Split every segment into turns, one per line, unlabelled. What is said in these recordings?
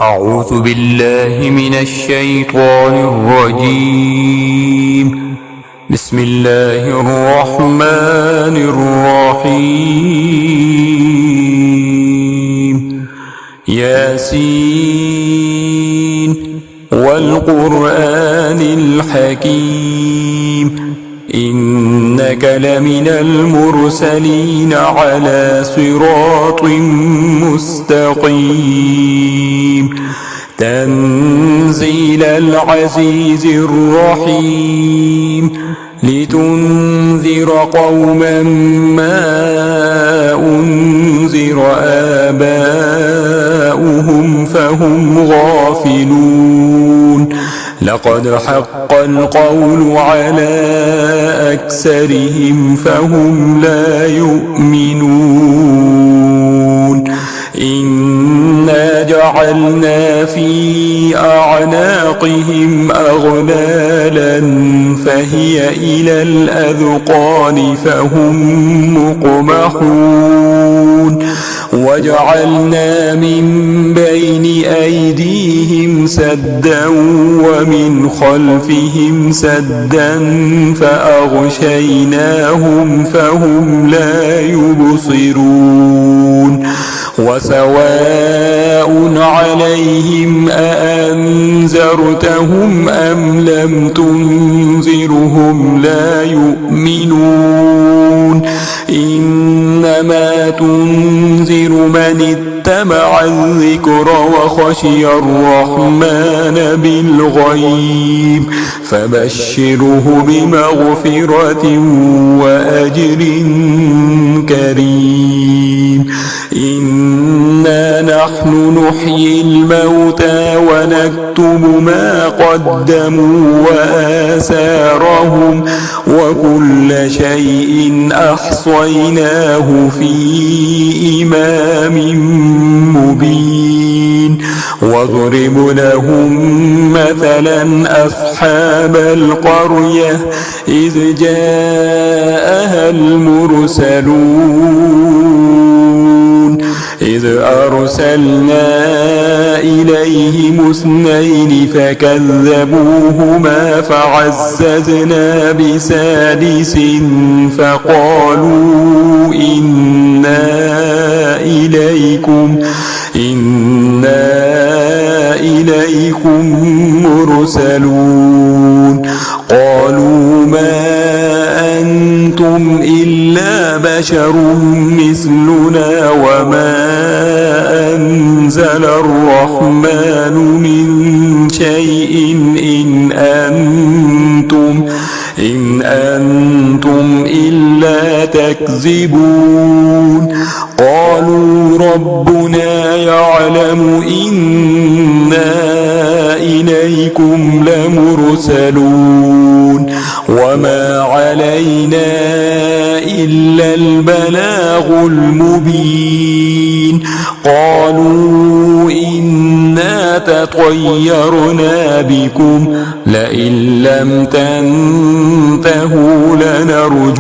أعوذ بالله من الشيطان الرجيم. بسم الله الرحمن الرحيم. ياسين والقرآن الحكيم إنك لمن المرسلين على صراط مستقيم تنزيل العزيز الرحيم لتنذر قوما ما أنذر آباؤهم فهم غافلون لقد حق القول على أكثرهم فهم لا يؤمنون إنا جعلنا في أعناقهم أغلالا فهي إلى الأذقان فهم مقمحون وجعلنا من بين أيديهم سدا ومن خلفهم سدا فأغشيناهم فهم لا يبصرون وسواء عليهم أأنذرتهم أم لم تنذرهم لا يؤمنون إنما تنذر من اتبع الذكر وخشي الرحمن بالغيب فبشره بمغفرة وأجر كريم إنا نحن نحيي الموتى ونكتب ما قدموا وآثارهم وكل شيء أحصيناه في إمام مبين واضرب لهم مثلا أصحاب القرية إذ جاءها المرسلون إذ أرسلنا إليهم اثنين فكذبوهما فعززنا بثالث فقالوا إنا إليكم مرسلون قالوا ما أنتم إلا بشر مثلنا وما أنزل الرحمن من شيء إن أنتم إلا تكذبون قالوا ربنا يعلم إنا إليكم لمرسلون وما علينا إلا البلاغ المبين قالوا إنا تطيرنا بكم لئن لم تنتهوا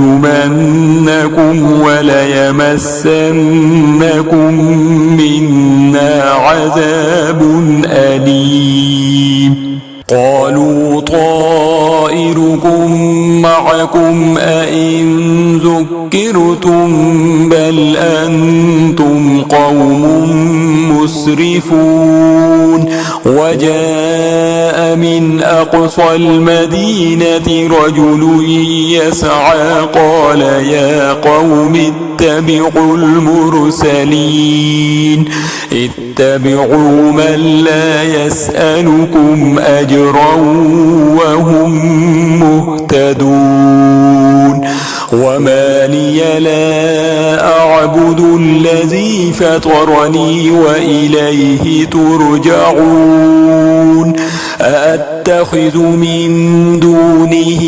لنرجمنكم وليمسنكم منا عذاب أليم قالوا طائركم معكم أئن ذكرتم بل أنتم قوم مسرفون وجاء من أقصى المدينة رجل يسعى قال يا قوم اتبعوا المرسلين اتبعوا من لا يسألكم أجرا وهم مهتدون وما لي لا أعبد الذي فطرني وإليه ترجعون أأتخذ من دونه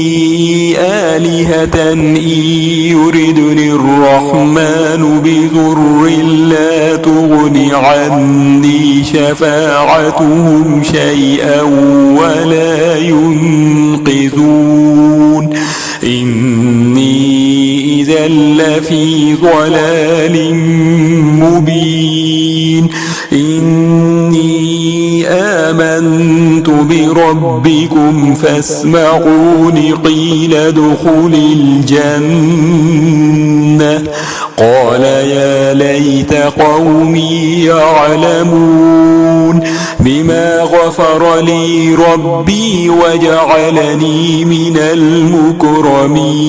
آلهة إن يردني الرحمن بضر لا تغن عني شفاعتهم شيئا ولا ينقذون إني إذا لفي ضلال مبين إني آمنت بربكم فاسمعون قيل ادخل الجنة قال يا ليت قومي يعلمون بما غفر لي ربي وجعلني من المكرمين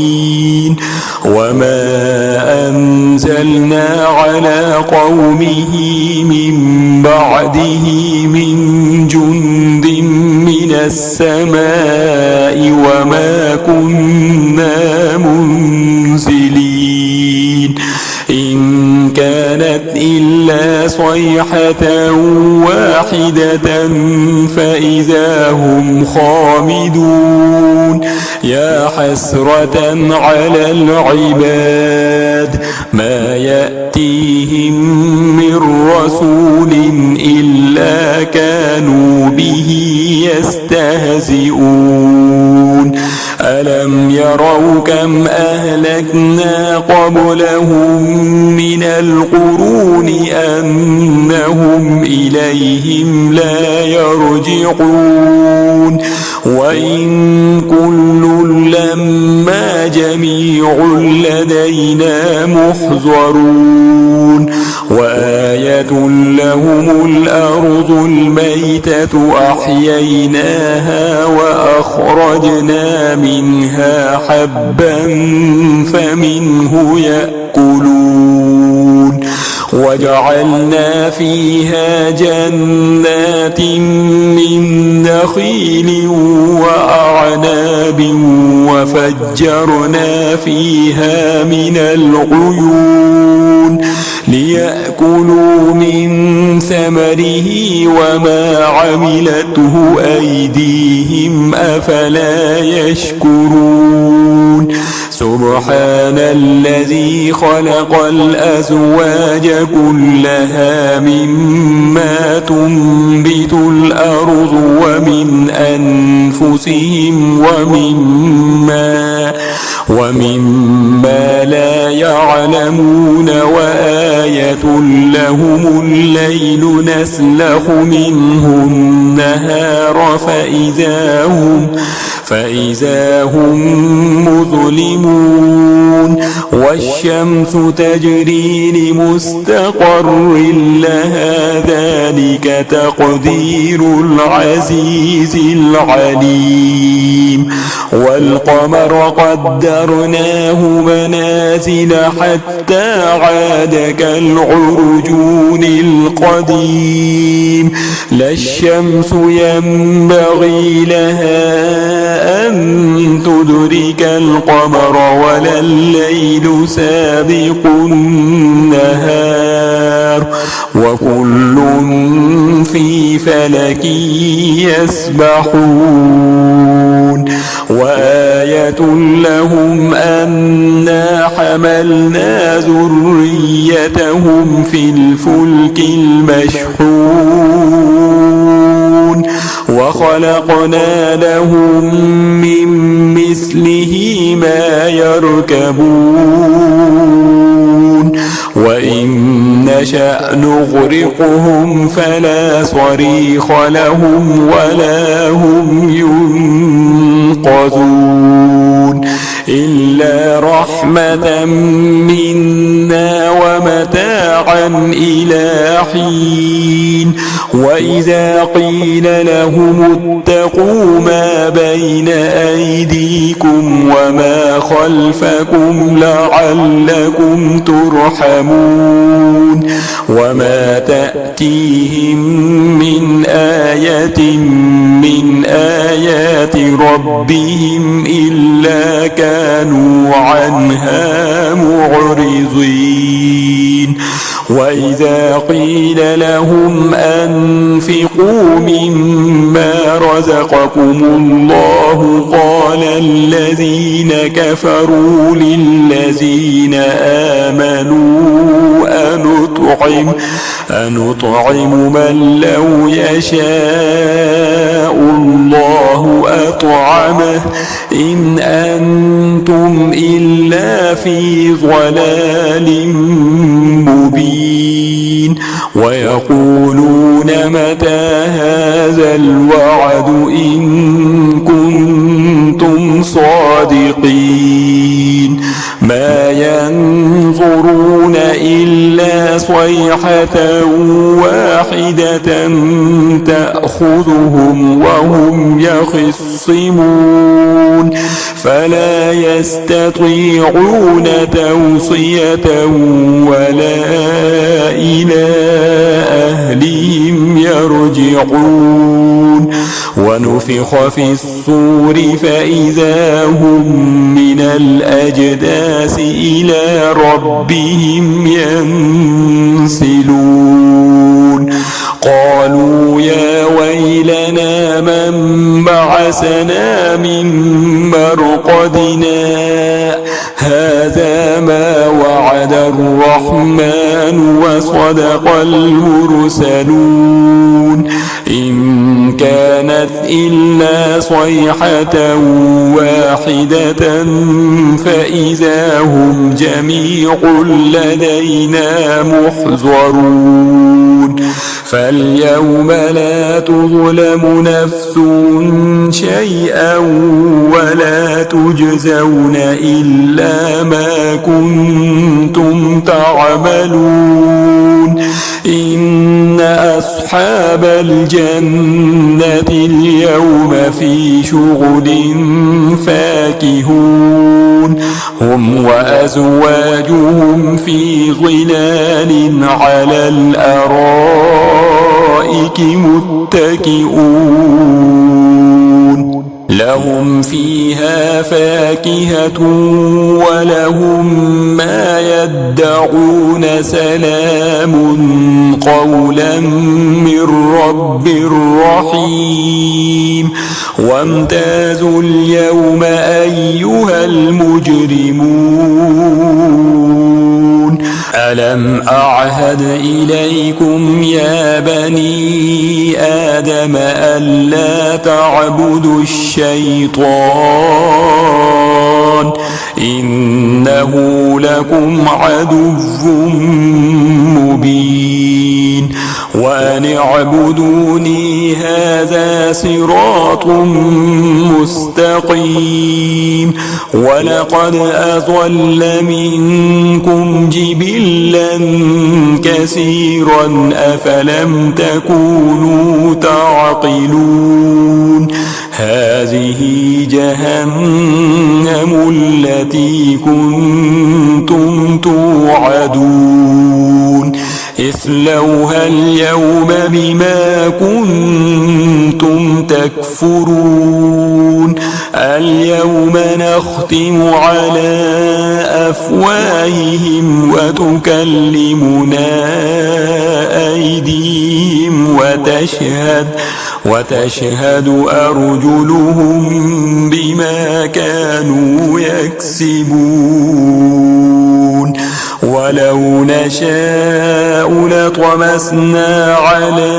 وما أنزلنا على قومه من بعده من جند من السماء وما كنا منزلين إن كانت إلا صيحة واحدة فإذا هم خامدون يا حسرة على العباد ما يأتيهم من رسول إلا كانوا به يستهزئون ألم يروا كم أهلكنا قبلهم من القرون أنهم إليهم لا يرجعون وإن كل لما جميع لدينا محضرون وآية لهم الأرض الميتة أحييناها وأخرجنا منها حبا فمنه يأكلون وجعلنا فيها جنات من نخيل وأعناب وفجرنا فيها من العيون ليأكلوا من ثمره وما عملته أيديهم أفلا يشكرون سبحان الذي خلق الأزواج كلها مما تنبت الأرض ومن أنفسهم ومما لا يعلمون وآية لهم الليل نسلخ منه النهار فإذا هم مظلمون والشمس تجري لمستقر لها ذلك تقدير العزيز العليم والقمر قدرناه منازل حتى عاد كالعرجون القديم لا الشمس ينبغي لها أن تدرك القمر ولا الليل سابق النهار وكل في فلك يسبحون وآية لهم أنا حملنا ذريتهم في الفلك المشحون وخلقنا لهم من مثله ما يركبون وإن نشأ نغرقهم فلا صريخ لهم ولا هم ينقذون إلا رحمة منا ومتاعا إلى حين وإذا قيل لهم اتقوا ما بين أيديكم وما خلفكم لعلكم ترحمون وما تأتيهم من آية من آيات ربهم إلا كانوا عنها معرضين وإذا قيل لهم أنفقوا مما رزقكم الله قال الذين كفروا للذين آمنوا أنطعم من لو يشاء الله أطعمه إن أنتم إلا في ضلال مبين ويقولون متى هذا الوعد إن كنتم صادقين ما ينظرون إلا صيحة واحدة تأخذهم وهم يخصمون فلا يستطيعون توصية ولا إلى أهلهم يرجعون ونفخ في الصور فإذا هم من الأجداث إلى ربهم ينسلون قالوا يا ويلنا من بعثنا من مرقدنا هذا ما وعد الرحمن وصدق المرسلون إن كانت إلا صيحة واحدة فإذا هم جميع لدينا محضرون فاليوم لا تظلم نفس شيئا ولا تجزون إلا ما كنتم تعملون إن أصحاب الجنة اليوم في شغل فاكهون هم وأزواجهم في ظلال على الأرائك متكئون لهم فيها فاكهة ولهم ما يدعون سلام قولا من رب رحيم وامتازوا اليوم أيها المجرمون ألم أعهد إليكم يا بني آدم ألا تعبدوا الشيطان إنه لكم عدو مبين وأن اعبدوني هذا صراط مستقيم ولقد أضل منكم جبلا كثيرا أفلم تكونوا تعقلون هذه جهنم التي كنتم توعدون اصلوها اليوم بما كنتم تكفرون اليوم نختم على أفواههم وتكلمنا أيديهم وتشهد أرجلهم بما كانوا يكسبون ولو نشاء لطمسنا على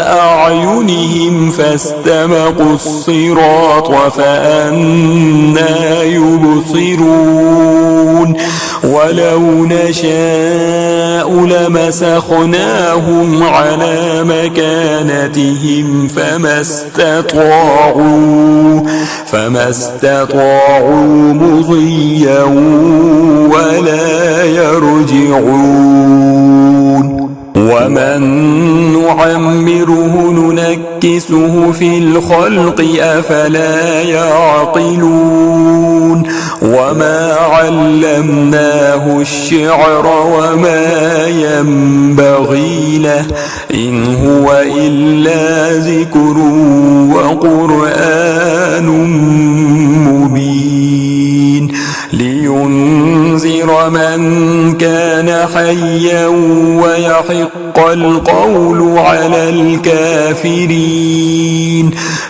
أعينهم فاستبقوا الصراط فأنى يبصرون ولو نشاء لمسخناهم على مكانتهم فما استطاعوا مضيا ولا يرجعون ومن نعمره ننكسه في الخلق أفلا يعقلون وما علمناه الشعر وما ينبغي له إن هو إلا ذكر وقرآن مبين لينذر من كان حيا ويحق القول على الكافرين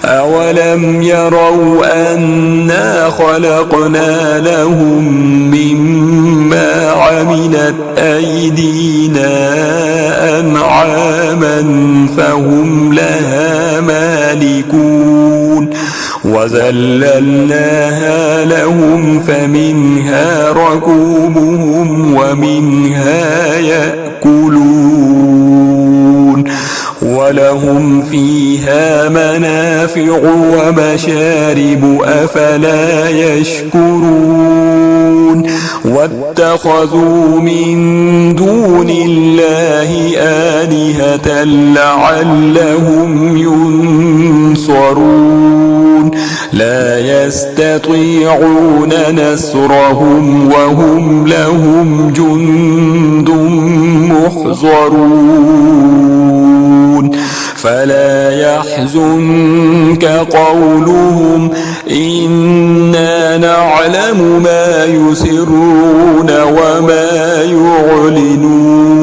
أولم يروا أنا خلقنا لهم مما عملت أيدينا أنعاما فهم لها مالكون وذللناها لهم فمنها ركوبهم ومنها يأكلون ولهم فيها منافع ومشارب أفلا يشكرون واتخذوا من دون الله آلهة لعلهم ينصرون لا يستطيعون نصرهم وهم لهم جند محضرون فلا يحزنك قولهم إنا نعلم ما يسرون وما يعلنون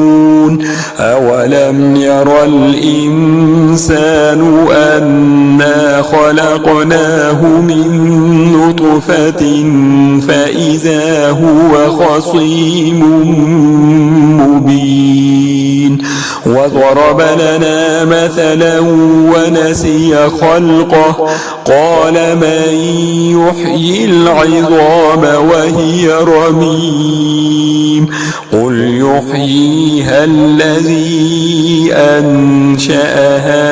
أولم ير الإنسان أنا خلقناه من نطفة فإذا هو خصيم مبين وضرب لنا مثلا ونسي خلقه قال من يحيي العظام وهي رميم قل يحييها الذي أنشأها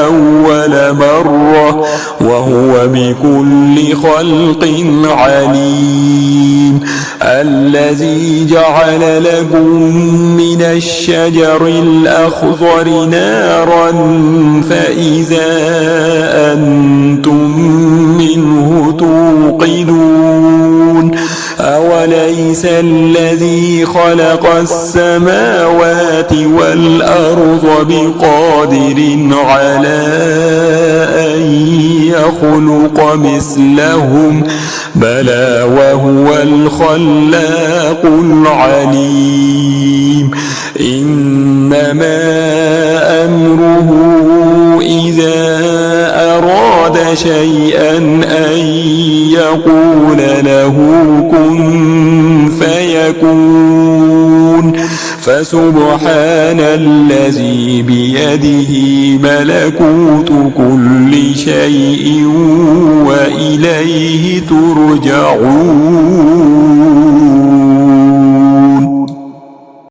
أول مرة وهو بكل خلق عليم الذي جعل لكم من الشجر الأخضر نارا فإذا أنتم منه توقدون أوليس الذي خلق السماوات والأرض بقادر على أن يخلق مثلهم بلى وهو الخلاق العليم إنما أمره إذا أراد شيئا أن يقول له كن فيكون فسبحان الذي بيده ملكوت كل شيء وإليه ترجعون